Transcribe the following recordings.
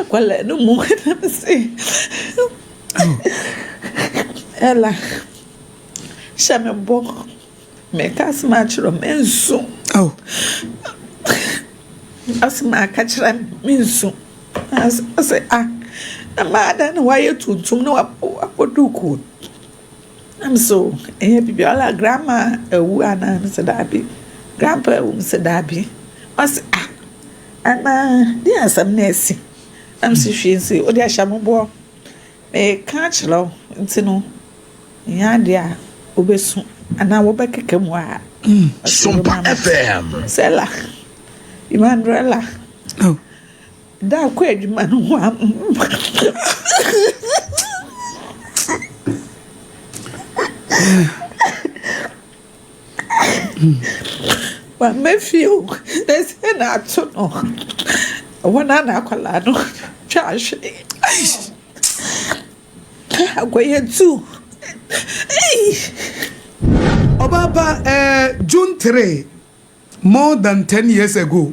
Qual no mo na say. Ela. Chame bo. Me kas matro menso. Oh. Asma kachira menso. As amada na waye tuntum na wapoduku. I'm so happy all grandma ewu ana msedabi. Grandpa ewu msedabi. As ana dia asam nesi. I'm so shy odi ashamobo. Me kachiro ntino. Ya dia obesu ana wo bekeke mu a. Sumpa FM. Sela. Imandrela. Oh. Da kwa adwuma no wa. Wa me feel there's an ato no. Wana na kwala no. Trash. Agwaye tu. Obaba June 3 more than 10 years ago.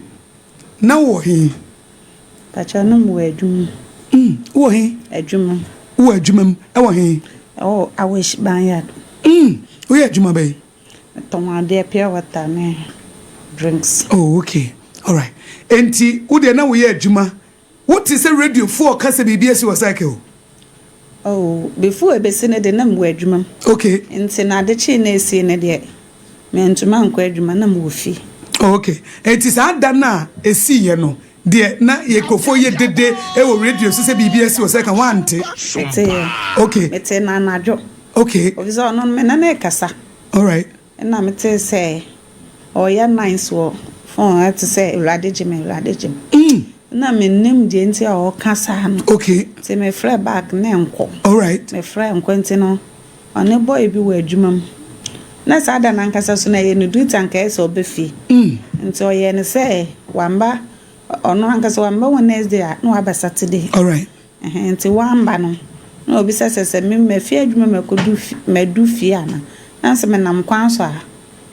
Now he Pachano mu adwuma. Wo he? Adwuma. Wo adwuma e wo he? Oh, I wish banyard. Wo ye adwuma bay? Tomade pure water ne drinks. Oh, okay. All right. Enti wo de na wo ye adwuma. What is a radio 4 kasa BBS was cycle? Oh, before be sene de na mu adwuma. Okay. Enti na de chi na esi ne de. Me ntuma nko adwuma na mu ofi. Okay. Enti sa da na esi ye no. De na ye kofo ye dede e wo radio so se BBS was cycle wante. Okay. Mete na najo. Okay. Obizo no me na na kasa. All right. Na mete say oh ya nice wo phone to say urade jime. Na me nim de nti a o kasa no. Okay. Say me fly back na enko. All right. Me fly enko nti no. One boy bi wo adwuma. Na sa da na nkasa so na ye no do tanka e so obefi. Nti o ye ne say wamba ono ankasa wamba Wednesday na waba Saturday. All right. Nti wamba no. Na obi sese me mefi adwuma mekodu medu fi ana. Na se me nam kwan so a.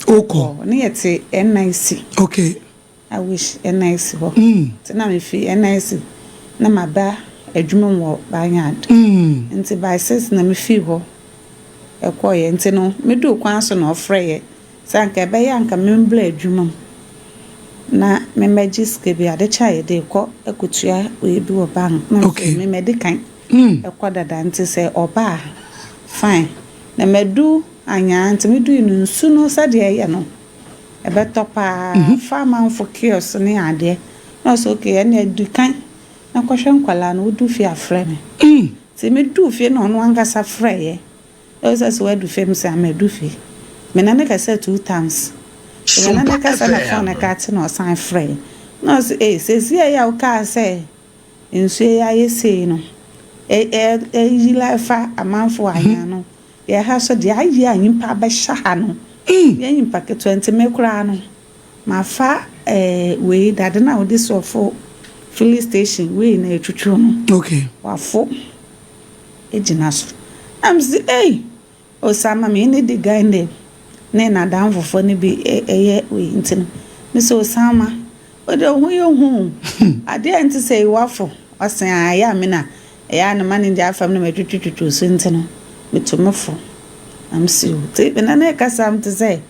Oko. Ne yete NIC. Okay. I wish NIC ho. Ti na me fi NIC na maba adwuma wo banyard. Nti by 6 na me fi ho. Ekoye nti no me do kwan so na ofreye. Sanka be ya nka me mbla adwuma. Na me magiske bi ade chaye de ko ekotua we bi wo bank. Na me medican. Ekodada nti se oba fine. Na medu anya nti me do nu nsu no sade ye no. Ebeto pa farmer for kios ni ade. Na so okay na edukan. Na kwhwe nkwala na odu fi afre me. Ti me du fi na ono angasa freye. Ose we du fi me say me du fi. Me na ka say 2 times. Me na ka say na phone ka ti na osan freye. Na so se ya o ka say nsu ya yesi no. Yi life amanfo anya no. Ye ha so de ayi anyimpa ba sha no. Ye nyimpa ke 20 me kura no. Ma fa we dade na odi so for filling station we na etwutwu no. Okay. Wa fo ejina so. Am say Osama me ne the guy ne na dan fofo ne bi eye we ntin. Me so Osama o de hu ye hu. Ade anti say wafo osan aya me na eya na manager afam na metwutwu so ntin. Me to me fo. Am see o. Te be na na kasa am to say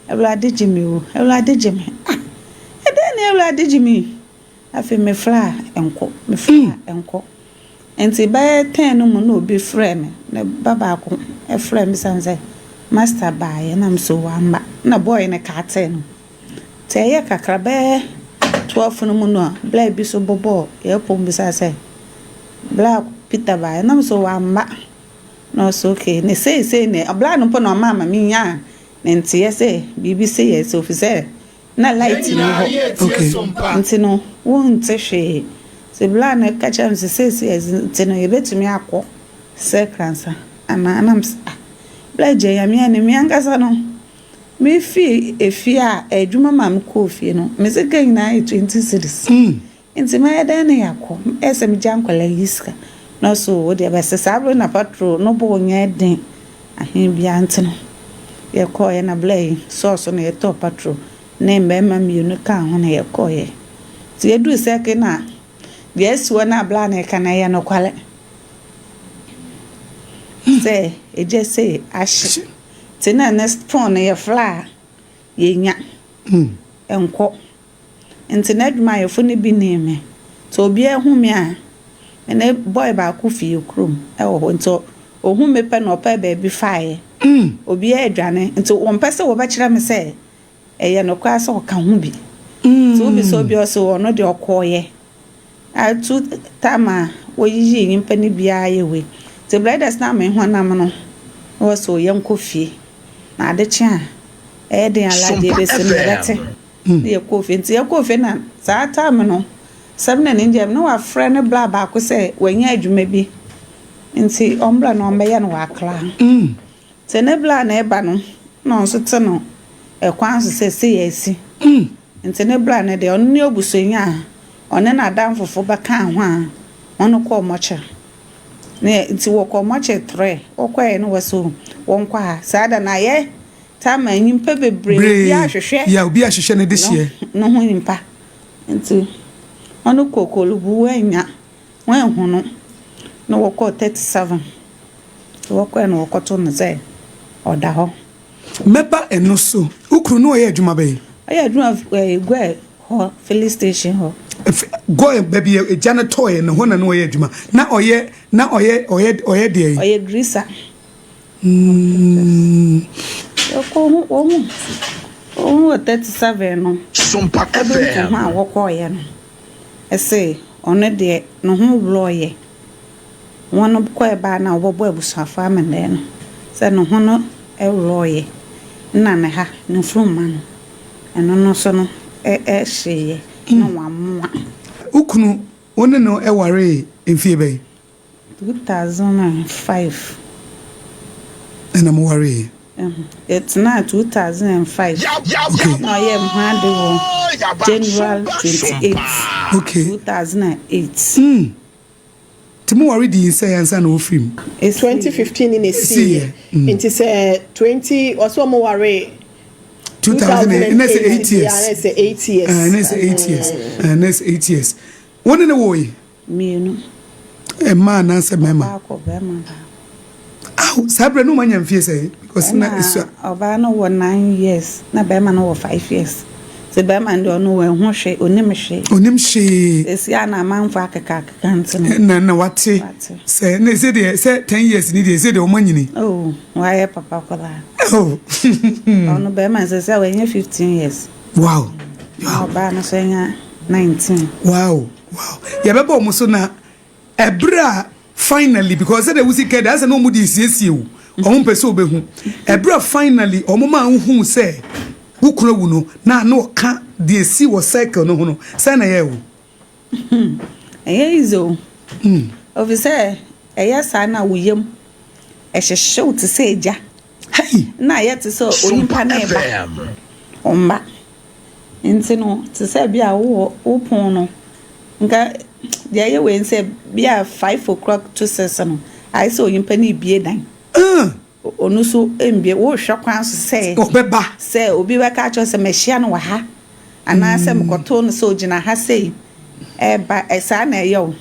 Ewlade Jimmy o. Ewlade Jimmy. E de na Ewlade Jimmy. Afi me fla enko. Me fla enko. Enti ba 10 no mu no obi frɛ me na baba ko e frɛ me sanse master bae na mso wamba na boy ne ka 10 no te ye kakra be 12 no mu no bla bi so bobo e pom bi sanse bla Peter bae na mso wamba no so okay ne say ne bla no po no mama mi nya ne nti ye say bibi say yes officer na light no ho Okay. nti no won te hwe se bla na kacha mse se teno yebetumi akọ sekransa ana anam bla je ya me ani me angasa no me fi efi a adwuma mam ko fi no me se kan na 20 cities enti me da na yakọ esem jankwala yiska no so wo de be se sabro na patrol no bo nya den ahin bia nteno ye ko ye na bla so na ye to patrol na mbema mi no kan ho na ye ko ye ti edu se ke na yes wana bla na kana ya no kwale say e just say ash tina next phone ya fla ye nya enko internet ma yo fo ne bi neme to obi ehu me a ene boy ba ku fi krom e wo nto ohun me pe no pa baby fire obi e adwane nto won pese wo ba kira me say eye no kwa so ka hu bi so obi so obi oso no de okoye a tu tama wo yiyi nyimpa ne bia ye we te brothers na me ho nam no wo so yen kofi na ade chia e de ala de be se mbete ye kofi nti ye kofi na sa tama no sam na njem no wa frene bla ba ko se wanya adwuma bi nti ombla no mbe no wa kla te ne bla na e ba no no so te no e kwan so se yesi nti ne bla na de on ne obusonya one na adam fofo ba kan ho a ono ko moche ne nti wo ko moche 3 okwae no waso won kwa sada na ye ta ma nyimpa bebre ya hwehwe ya obi ahwehwe ne de hye no ho nyimpa nti ono kokolubu anya wan hu no wo ko 37 wo ko no wo ko to no ze oda ho meba eno so ukru no ye adwuma be aye adwuma gwe ho filling station ho go baby a janitor no ho na no ye adwuma na oye de oye grisa ko o 37 no Sumpa FM ma wo ko ye no ese one de no ho bloye wono ko e ba na obobo abusafa amene no se no ho no e bloye na ne ha no fruma no eno no so no hye no wamwa ukunu one no e ware enfie be 2005 and I'm worried. It's now 2005. No, I am handed January 28, okay, 2008. Timu worry the science and no film. It's 2015 in a year. It is 20 also more worry. 2008. And that's 8 years. Yeah, that's 8 years. And that's 8 years. And that's 8 years. One in a way. Me no. A man answer mama. Oh, Sabra no man fear say because na iso. Oba no 9 years. Na be man no 5 years. Se be man do no wen ho hwe onim hwe. Onim hwe. Esi ana manfo akaka ntino. Na wate. Say na say dey say 10 years ni dey say dey omanyini. Oh, why papa kola. Oh. No be man say we 15 years. Wow. Oba no say 19. Wow. Ya beba omo so na ebra finally because they will see kid as no mudi siesie o omo pese obehu ebra finally omo ma hu say wukura wu no na no ka de si wo cycle no ho no say na ye wo izo officer sa na wuyem ehhehwe to say eja hey na ye to so onimpa na eba omba ntino to say bia wo pon no nka dia ye we say bia 5 o'clock to 6 no I saw yimpa ni bie dan onu so embie wo hwa kwan so say obeba say obi we ka cho say mehia no wa ha ana say mkoto no so gina ha say eba esa na eyo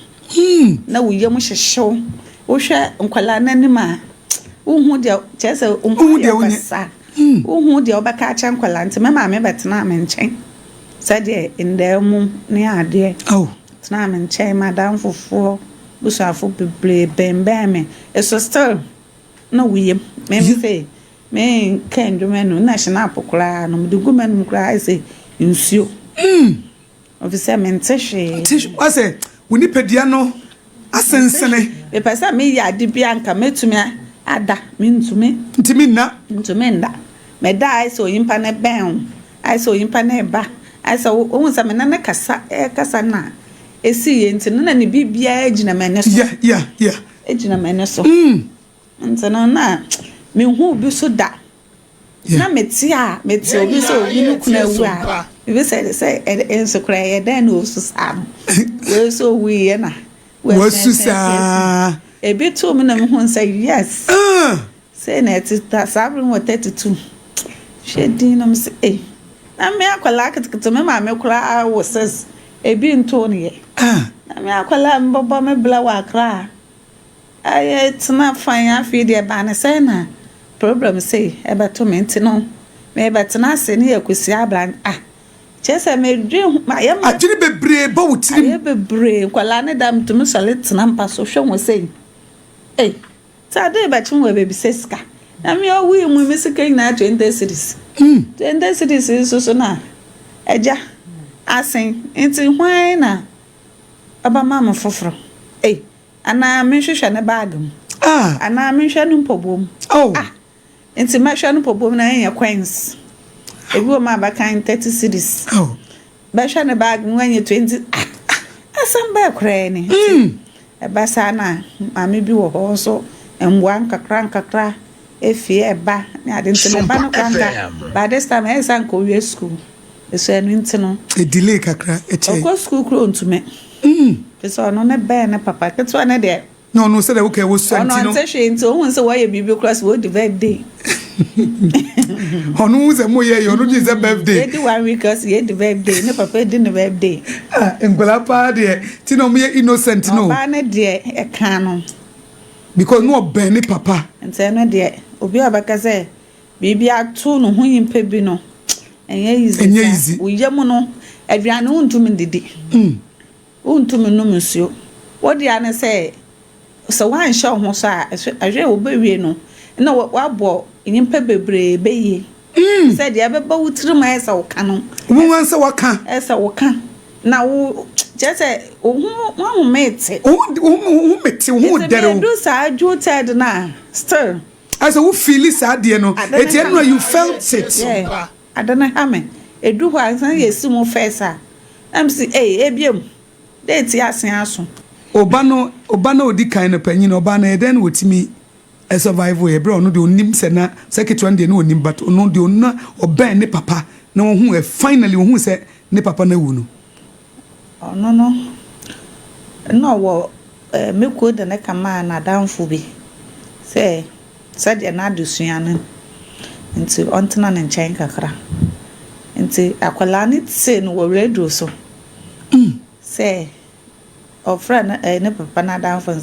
na wo yem hyehyew wo hwa nkwala nanima wo hu dia chese nkwala sa wo hu dia obeka cha nkwala nti mama me betena me nchen sade ndemu ne ade na me nchen madam fofo busafo bebre bembeme eso still no we me say me kan dwumenu national pokora no me dugumenu kra say nsuo officer me ntehwe I say we ni pedia no asensene be pesa me ya de bia nka metumi ada me ntumi nda me da I so yimpa ne ben I so yimpa ne ba I so ohun sa me na kasa na esi ye ntino na ne bibia agina mene so yeah agina mene so ntino na me hu bi so da na meti obi so obi no kuna wu a bi say enso kra ye dan no so sam we so we na we susa e bi to me na me hu say yes say na it that sabrin what 32 shedi na me say na me akwala kitito me ma me kra wo says ebi ntoni ye na me akwala mbobo me bla wa kra aye tena fan afi de ba na say na problem say e beto me ntino me betena ase ne yakusi abran chese me dwe ma ye ma adwene bebre ba wotiri aye bebre kwala ne dam to me sole tena mpa so hwe wo say ta de ba chin we baby seska na me o wi mu me sika na 20 cities 20 cities so na eja asen enti hwan na aba mama foforo ana me hwehwe ne bag mu ana me hwehwe no mpobom enti ma hwehwe no mpobom na yen coins ebi o ma ba kan 30 cities ba hwehwe ne bag mu yen 20 asam ba kra ni e ba sana mama bi wo ho so enwa nkakra efie eba ni ade ntene ba no kwanka ba this time e san ko wi school eso enu ntino e delay kakra e che ko school kro ntume so no ne be ne papa keto ne de no say that okay wo so ntino no say nti ohun se wo ye bibi class wo the birthday onu se mo ye onu di se birthday e di 1 week cause ye the birthday ne papa di ne birthday engola pa de ti no mo ye innocent no ba ne de e kan no because no ben ne papa nti no de obi abaka se bibi atu no ho yimpa bi no enye easy wo yem no aduane untumi ndidi untumi no musuo wodi ane se so wan sha ho so a ahwe wo bewie no na wabo nyimpa bebre beye se de abeba wutiri ma esa wo ka no wo wan se waka esa wo ka na wo jese wo mete wo mete wo dere do sa juted na still as wo feel sa de no etienu no you felt it adana hame edu ho ansan yesi mo fesa am si ebiem date asen aso oba no odi kan no panyin oba na eden wotimi e survival e bro no de onim se na secretary de no onim but no de onna oba ne papa na wo hu e finally wo hu se ne papa na wu no no wo me ko de ne kama na danfo bi se de na adusua no nti ontena ne nchen kakra nti akwala ne tse no wo radio so se ofra ne papa na danfo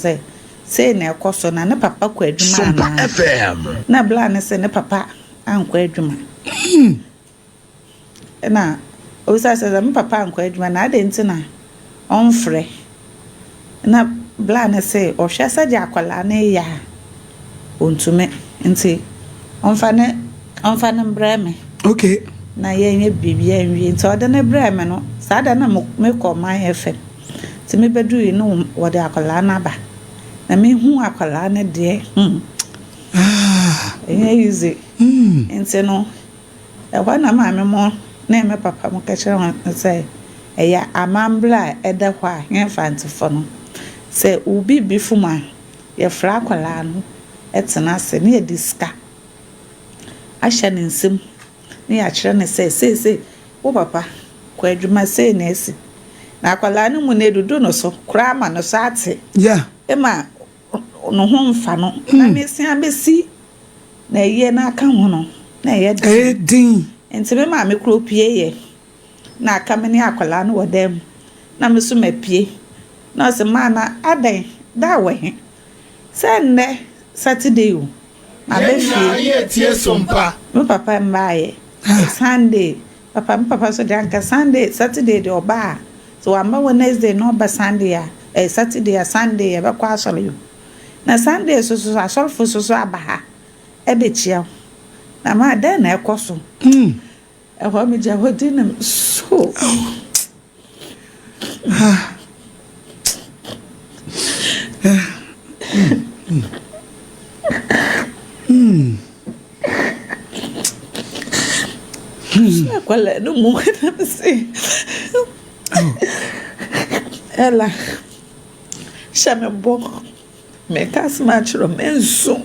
se na ekoso na ne papa kwa adwuma na FM na bla ne se ne papa ankwa adwuma na o sa se me papa ankwa adwuma na ade ntina onfre na bla ne se o hwe sa je akwala ne ya ontume nti onfa ne breme okay na yenye bibia nwie nti ode ne breme no sa da na me ko man FM ti me bedu yi no wode akwala na ba na me hu akwala ne de easy nti no e wa na ma me mo na me papa mo ka kire ho say eya amambla ede kwa yen fantifo no say ubi bifuma ye fra akwala no etena se ne diska ahya ne nsem ne ya kire ne say wo papa kwa adwuma say na esi na akwala no mu ne dudu no so kura ma no so ate ema no ho mfa no na mesia besi na ye na aka ho no na ye din enti me ma me kro pie ye na aka me ne akwala no wodam na me so mapie na se ma na adan da we se ne Saturday o na be fie tie sompa me papa mbaye Sunday papa so danka Sunday Saturday de oba so amba Wednesday no ba Sunday ya Saturday ya Sunday ya ba kwa asoro yo na Sunday so asorfo so abaha ebe chia na ma da na ekoso ho me ja hodi na so Qual no mundo assim. Ela chama bom. Me casa matro menso.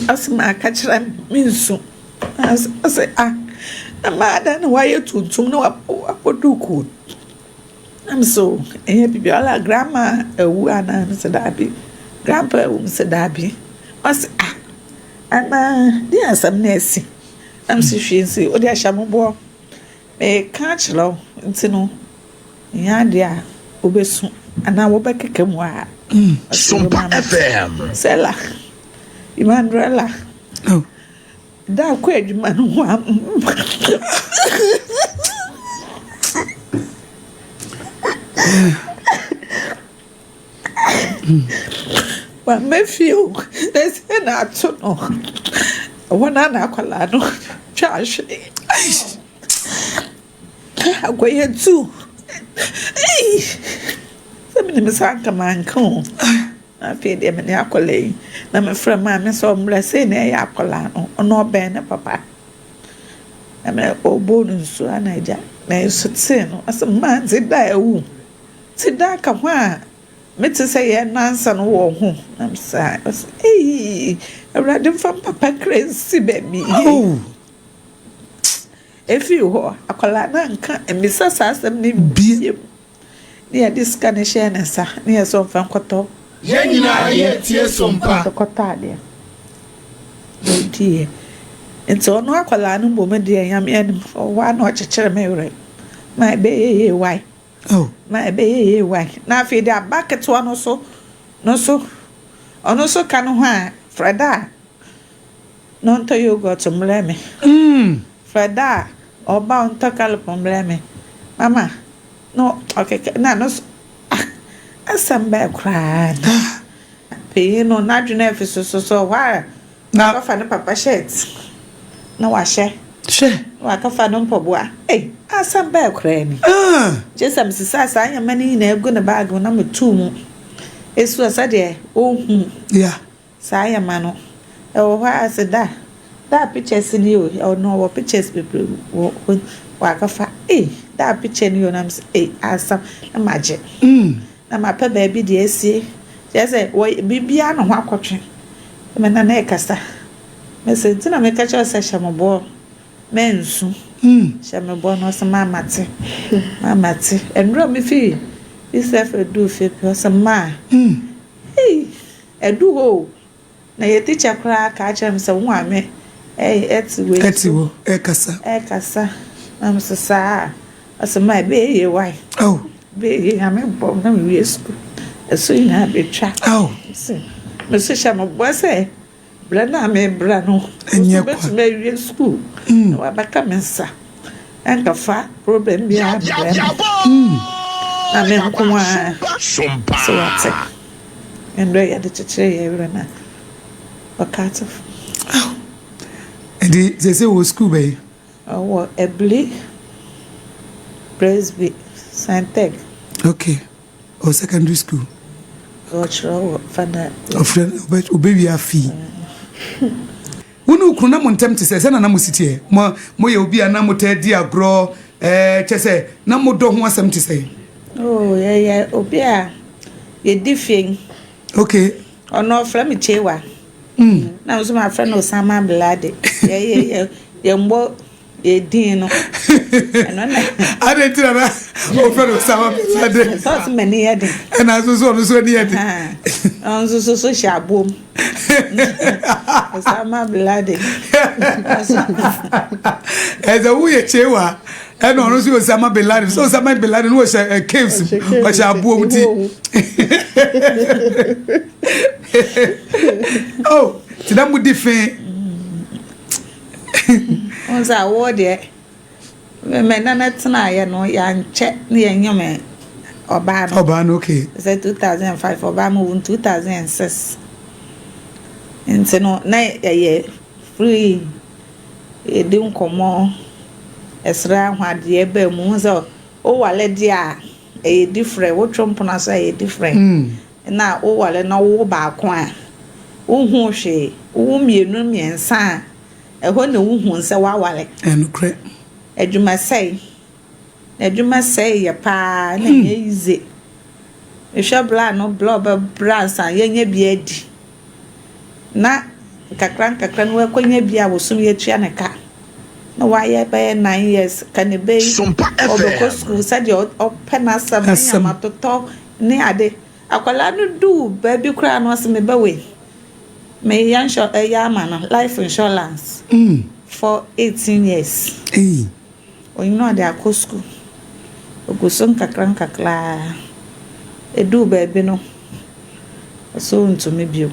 Asma kachira menso. Ase amada na waye tuntum no apoduku. I'm so bibi ala grandma ewu ana se dabi. Grandpa ewu se dabi. Ase ana di asam nesi. I'm so she say o di ashamubo me catch law ntino nya dia obesu ana wo bekeke mu a Sumpa FM. Sela Imandrela Oh. da ko adwuma no ho am But me feel there's an action no one an akwala no trash agoye too Some me sanka man ko afi de me akwala yi na me fra ma me so mra say na ya akwala no ono ben na papa na me obo nso anaja na so tse no asem man ze da ewu ti da ka ho a me te say ye nansa no wo ho na me say awrade fam papa crazy baby Oh. If you ho akwala na nka emisa sa asem ni Bie. ni ya diska ne share na sa ni ya so fam koto Yenina ye tie Sumpa. koto ade die nti ono akwala no mbom de yam enim wa na o chekere me wure my be why Oh. my be why na afi de abaket wa no so ono so ka no ho a Freda no nto yogurt mleme Freda oba nto kalpo mleme mama no okay na no asamba kra pe no na dwena fi so wa Na kafa ne papa shirt na wa hye she. wa kafa no mpobua asamba kra ni jesam sisa sa anya mani na egu ne bag na metu mu esu asade ohun Yeah. sa anya mano e wo ha aseda da pictures ni o no wo pictures people wa kafa da picture ni o na say asam na maje na mapa baby de esie say wo bibia no ho akotwe me na na ekasa me se ntina me ka cha sa shamobo mensu shamobo no se mamate enro me fi isef edu fe pe se ma edu ho na ye teacher kra ka cha me se wo ame Etiwo. Ekasa. na me se sa asema be ye why Oh. be ame bo na me wi school eso ina be twa Oh. me se shamobo se bra na me bra no Enye so kwa. bet me wi school na wa baka me nsa enka fa problem bi a na me nko a Sumpa. so wate endo ya de chechere ye bra na wakati And they say wo school bay. oh ebli presby santec Okay. Or secondary school. ochro fana Or friend o baby a fee. Wonu kuna mo ntem te se na mo sitie. Mo ye obi ana mo ta di agro chese na mo do ho asem te se. oh yeah obi a ye difien Okay. ono fra me chewa na so my friend Osama Blade ye mbo ye din no eno na Ade tira na o friend Osama Blade. so many ye din And as so ni ade. on so shabom Osama Blade As a we chewa and on so Osama bin Laden. So Osama bin Laden was caves but abuom ti. Oh, tida mu difen. on za wo de me na tena ye no ya nche na ye nyome oba no Oba no okay. say 2005 oba move in 2006 nti no na ye free e di nkomo esra hwade ba mu so o wale dia e different wo trompo na so e different na o wale na wo ba ko a wo hu hwe wo mienu miensa e ho na wo hu se wa wale And cre. adwuma sei ye pa na ye ize ehwe bla no blob bransa ye nya bi adi na kakra no akonya bi a wosum ye tua ne ka na wa ye be 9 years kan be Sumpa obeko FM. school said your opena sam matoto ne ade akwala no du ba bi kra no asem be we me yan sho ya man life insurance for 18 years Eh. you know they are school oguso nkakra edu baabi no so ntumi bio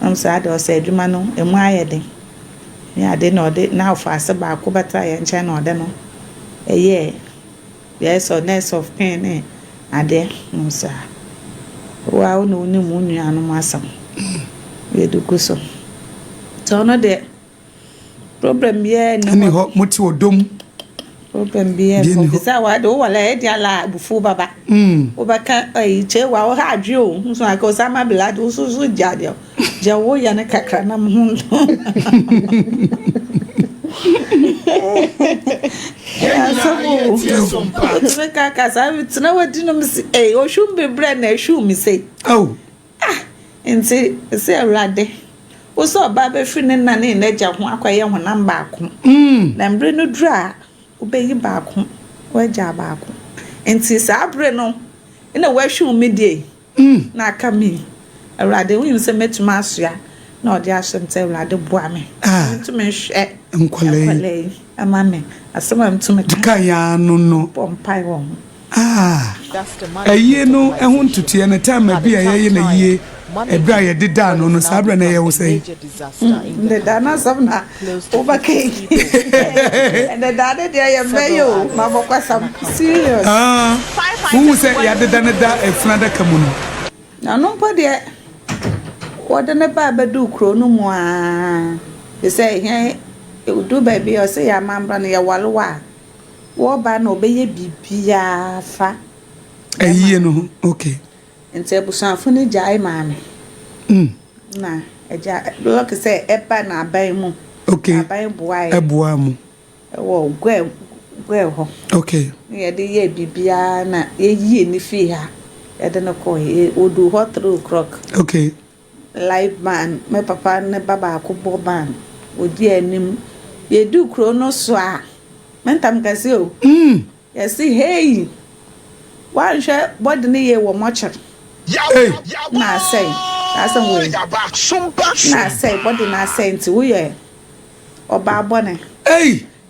am sa de o se adwuma no emu ayede me ade na ode na ofa ase ba ko beta ye nche na ode no eye yes or nurse of pain ade no sa wa o no ni mu nua no masam we do guso so no de problem ye ni ho muti odom problem bien for bisa wa do wala e dia la bufu baba o ba ka ai che wa o ha dwe o so aka o sama blood o so jade je wo ya ne kakra na mu ya so mo ka sa tina wadi no mi eh o shum be bre na shum mi say oh nti se awrade o so ba be fi ne na ne na ja ho akwaye ho na mba ako na mbre no dura obeyi baako waja baako enti saa bre no ina wahwu me die na aka mi awrade wo yimse metuma asoa na odi asomte awrade boa me metuma hwe nkwale amame asema metuma ka ya no pompai wo aye no ehun tutie na time bi aye na yie ebra ye deda no sabra na ye wo sei the dana sabna overcame and the dada dia ye meyo mama kwasam serious who say ya deda na da efrada kamuno na no po de woda na ba badu kro no mu they say here do baby o say ya mambra na ye walwa wo ba na obeye bibia fa aye no okay nti ebusanfo ni jai maame na eja block say eba na aban mu okay aban boai eboa mu wo gwe ho okay ye de ye bibia na ye yie ni fi ha ye de no ko odu ho 3 o'clock okay live man me papa ne baba akobọ ban odi anim ye du kro no so a mentam kase o ye see hey wan hwe body ne ye wo mocher na say we na say body na say nti wo ye oba abone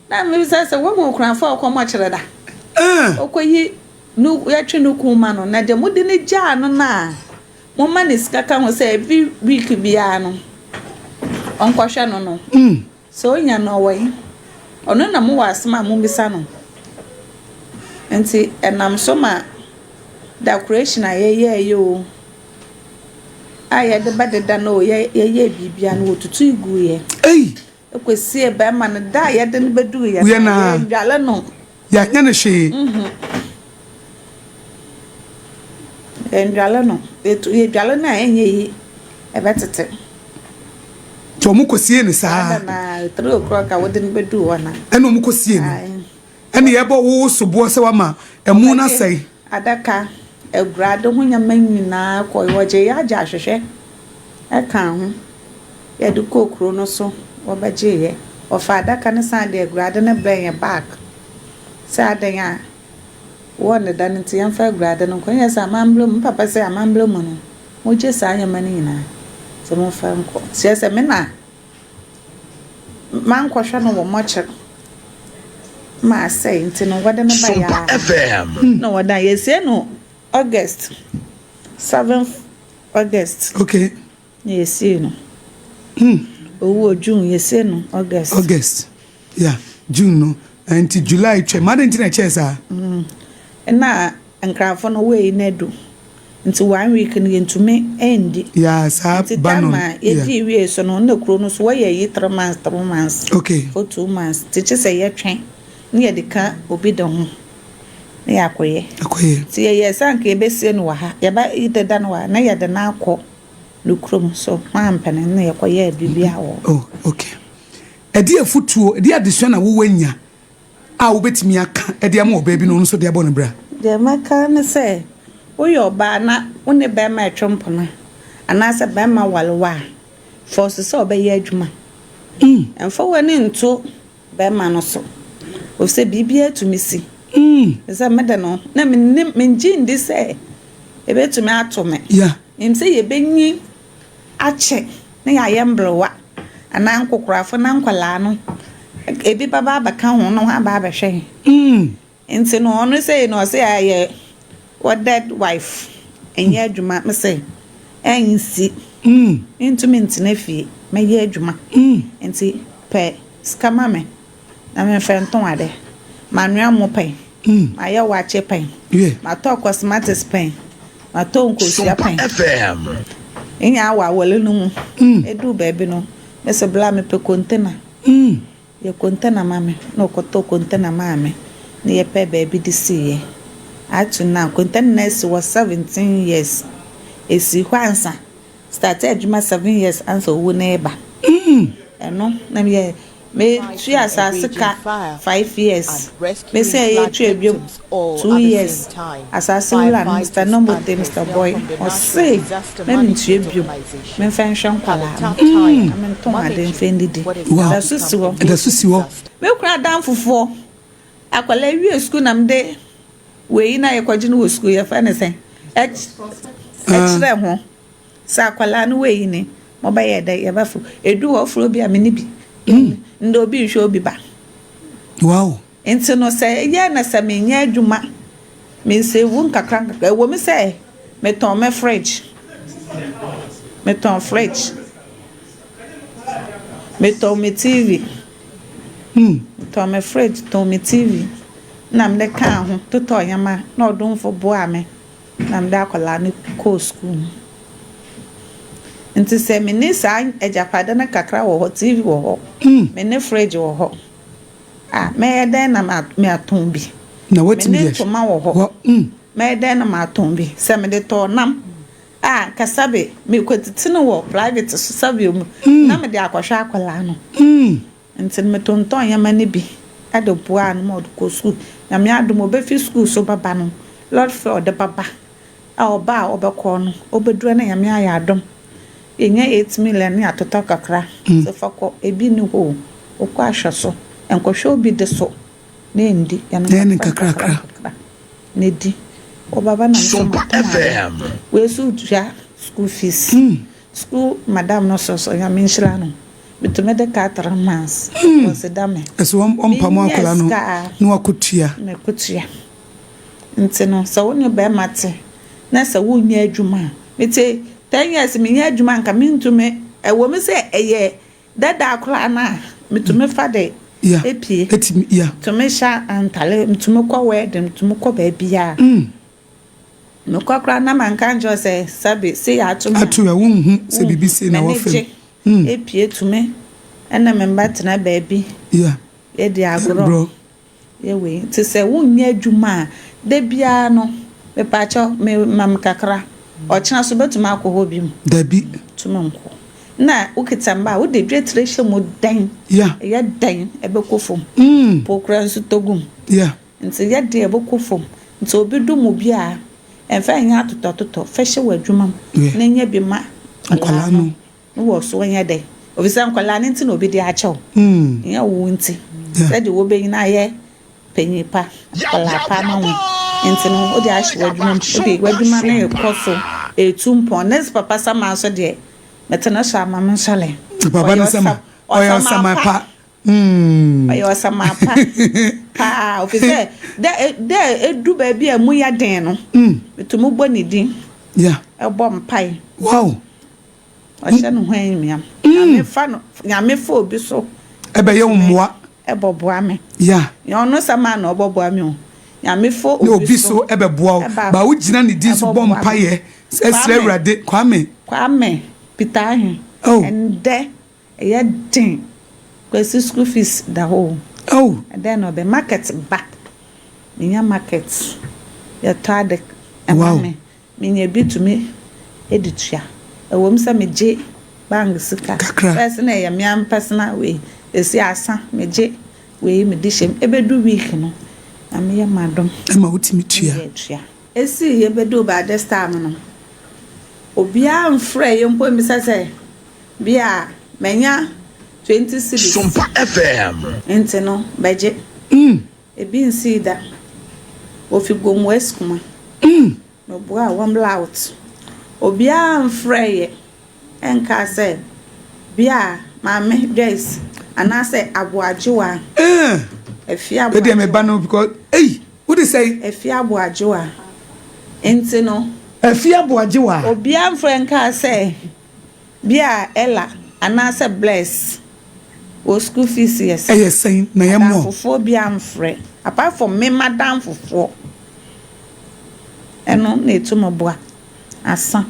na me say wo mo kran fa ko mocher da okoyi nu ya twe nu kuma no na de mudi ne ja no na mo ma ne sika ka ho say every week bia no onko hwe no so nya no we ono na mo wasema mo bisa no nti enam so ma decoration aye yo aye de badeda no ye bibia no otutu igu ye ekwesi e ba ma no da ye de no bedu ye na dwale no ya nya ne hwe dwale no etu ye dwale na enye yi e betete to mu kosie ne saa na 3 o'clock a wode no bedu wona eno mu kosie ne ene ye bo wo sobo se wa ma emu na sei adaka egrado ho nyama nyina ko woje ya ja hwehwe e kan ho ye du kokro no so wo baje ye o fa adaka ne sa de egrado ne bren ye back sa de ya won da nti yan fa egrado no ko ye sa mamblom papa se amamblom no mo je sa nyama nyina se mo fa nko se me na man ko hwa no wo mocher ma say nti no wada na ba ya FM no wada yesi no August 7th August okay yesi no owo June yesi no August yeah June no and July che ma nti na che sa na nkrafo no we na do nti 1 week no yentume end yeah sa banon yeah edi we so no na kro no so we yi 3 months okay for 2 months teacher say ye twen ni ye de ka obi de ho na yakoye ti ye sanka ebesie no wa ha ye ba ideda no wa na ye de na akọ lukrom so mampene na ye koye bibia wo oh okay edi afutuo edi adesua na wo wanya a wo betimi aka edi ama oba bi no so de abo ne bra de maka ne se wo yo ba na wo ne ba ma twempona ana se ba ma walwa force so oba ye adwuma enfo wani nto ba ma no so o se bibia tumisi esa meda no na menji ndi se ebetumi atome yeah imse ye benyi ache na ya yemblewa ana nkokorafo na nkwala no ebi baba abaka ho no ha ba hwe nti no ono say no say aye what dead wife enye adwuma me say ensi into me ntena fie me ye adwuma nti pe skama me na me fenton ade manua mo pen maye wache pen ma to cosmetics pen ma to nkosia pen FM enya awa wole no mu edu baby no me se bla me pe container ye container mame no koto container mame ne ye pe baby this year atu na container was 17 years esi hwansa started adwuma 7 years answer wo na eba eno na me three asase ka 5 years me say ye three biom 2 years asase wula Mr. Number Mr. Boy o say me three biom me fanhwe kwala me ton ade mfendidi da susiwo me kura dan fofo akwala wi school na mde we na ye kwaji no school ye fa ne sen extra ho sa akwala no we ni mo ba ye da ye ba fu edu wo fro bi a me ni bi ndo bi hwe obi ba wow enti no say ye na sa me nya adwuma me se wu nkakra wo me say me ton me fridge me ton me TV ton me fridge ton me TV na me ka ho toto yama na odun fo bo ame na me da akola ni ko school nti se me ni sa ejapada na kakra wo TV wo ho me ne fridge wo ho me den na me aton bi na wetin bi to ma wo ho me den na ma aton bi se me de to nam kasabe me kwetitino wo private so sabe mu na me de akwhwa akola no nti me tonton yama ne bi ade bua no mo ko school na me adom obefi school so baba no lord for the baba oba obekọ no obedura na yama ya adom enya 8 million ni atota kakra se fako ebi ni ho okọ ahweso enkohwe obi de so na endi yana kakra ne di o baba na Sumpa FM we su ja school fees school madam no so ya menshira no bitume de 4 months was dame eso on pamo akola no no wakotua me kotua ntino so woni be mate na sa wonya adwuma mete 10 years me nya adwuma nka me ntume ewo me se eye dada akola na mitume fade epie etimi tume sha antale mtume kwa wedding mtume kwa baabia no kwakra na mankanjo se sabe se ya atu ya wonhu se bibisi na wofe epie tume ena memba tena baabi ye di agro ye we ti se wonya adwuma de bia no me pacho me mam kakra o china so betuma akoho bi mu dabi tume nko na ukitamba wo de dwetre hye mo dan ya dan ebekofom pokran su togum nti ya de ebekofom nti obidu mu bia enfa nya atotototo fehye wadwuma na nya bi ma nkwala no wo so nya de obisa nkwala ne nti na obi de achew nya wo nti said wo be nyina ye penyipa kwala pa ma wo nti no o de ahye wadwuma o de wadwuma na ekoso etumpon nes papa sama so de metana sha mama nsale papa no sama oyo sama pa oyo sama pa ofise de edu ba bia mu ya den no betumu bo ni din ebo mpai wow ohye no hwan miam na me fa obi so ebe ye mmoa ebo boa me ya ono sama na obo boa me o ya me fa obi so ebe boa ba wo gina ni din so bo mpaye esre urade kwame Peter ahin and there ya din kwesi school fees the whole and then no be market back minya market ya tade me minya bi to me editua ewom sa meje bank sika person na ya miam personal way esi asa meje we me dishem ebedu week no am ya madom ma wutimi tua esi yebedu ba this time no obia mfre yempo misase bia menya 20 cities Sumpa FM enti no beje ebi nsida ofigo west kuma no boa wamla out obia mfre ye enka se bia mame days anase aboajewa efia bo e me ba no because fi say efia boajewa enti no afia boajewa obi amfre nka say bia ella anase bless o school fees yes saying na yemo fofo bi amfre apart from me madam fofo eno na etumoboa asa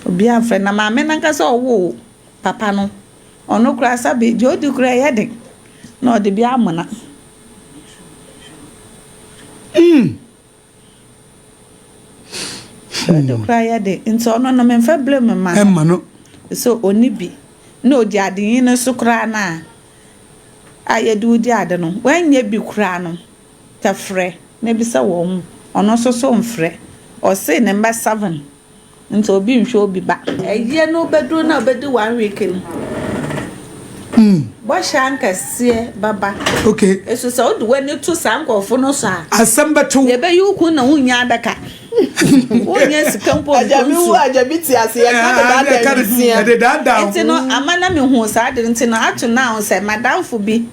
obi amfre na ma me nanka say owo papa no ono kura sabe je odi kura yede na odi bi amona odi kura yede nti ono no me fa blame ma emma no so oni bi no di adin no so kura na ayedu di ade no wanye bi kura no ta frɛ na bi sa wo mu ono so so mfrɛ o say number 7 nti obi nhwe obi ba eye no bedu na bedu 1 week no bo shankase baba okay eso so do wani to sankofo no so a asamba to ye be yuku na hunya adaka wonya sikampo ajabi ti ase ya ka da enti no amana me hu sa de enti no ato na say madam fo bi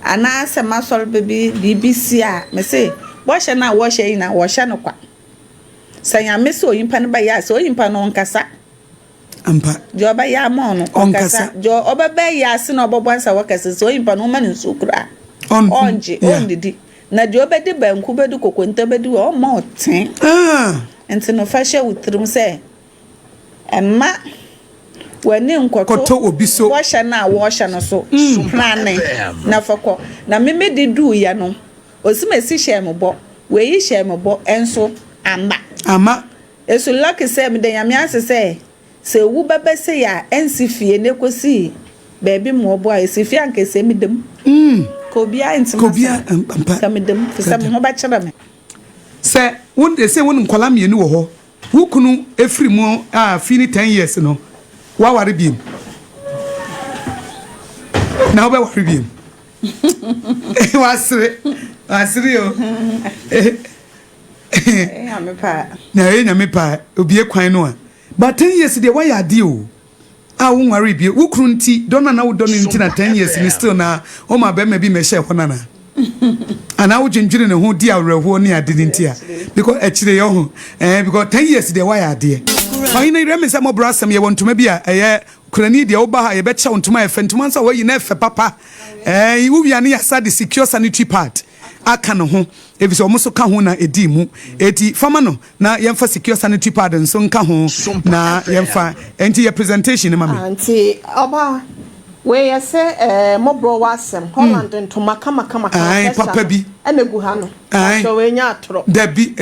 ana se masol bebi BBC a me say bo hye na wo hye na wo hye no kwa sanya me so yimpa no ba ya so yimpa no nkasa ampa jo ba ya mo no nkasa jo obaba ya se na obobwansa wakase so yimpa no ma ne nsukura onje ondidi na jo bedi banku bedu kokonta bedu o ma oten enti no fa hye wutrum se emma wani nkoto obi so wo hye na wo hye no so plane na fako na me di du ya no osimesi hye mbo we yi hye mbo enso ama eso lucky say me den yame ase say se wu baba se ya ensifie ne kosi baby mo bo a esifie ankese mi dem ko bia intima ko bia ampa ka mi dem fisa me ho ba kira me se won de se won nkola mienu wo ho wo kunu efri mu a fini 10 years no wa ware biem na oba ware biem wasre yo nyame pa obi kwan no a but 10 years de why ade o a wo nware bi wo kru nti dona na wo dona nti na 10 years ni still na o ma be ma bi me share hona na ana wo dwendwene ne ho di awreho ne ade nti a because ekire yo ho because 10 years de why ade fine ire me say mo brasem ye wontuma bi a eye kurani de wo ba ha ye be che wontuma e fentuma nsa wo yi na efe papa wo bia ne ya sa the secure sanitary part aka no ho ebiso omo so ka ho na edi mu eti fama no na yemfa secure sanitary pad nso nka ho na yemfa enti your presentation ma me anti oba we yese mobro wasem Holland ntoma kama papa bi enegu ha no so we nya atro da bi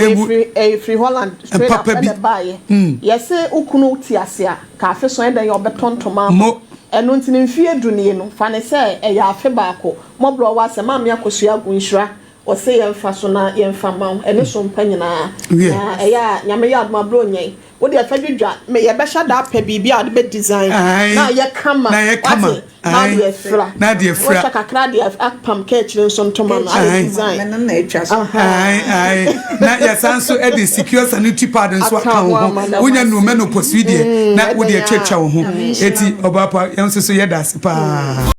free Holland straight up the buy yese ukunu tiase a ka afi so enda ye obetontoma mo eno ntini mfie dunie no fa ne se ya afi baako mobro wasem am yakosua gunhira o se yemfa so na yemfa maw ene so mpanyina ya nyame ya adma bro nyen wo de afadwudwa me ye be hya da pa bibia o de be design na ye kama na de fra wo kakra de akpam ka chire so ntoma na design na etwa so na ya sanso e de secure sanitary pad nso aka ho wonya no menopause wie de na wo de etwa wo ho eti obapa yemso so ye da se pa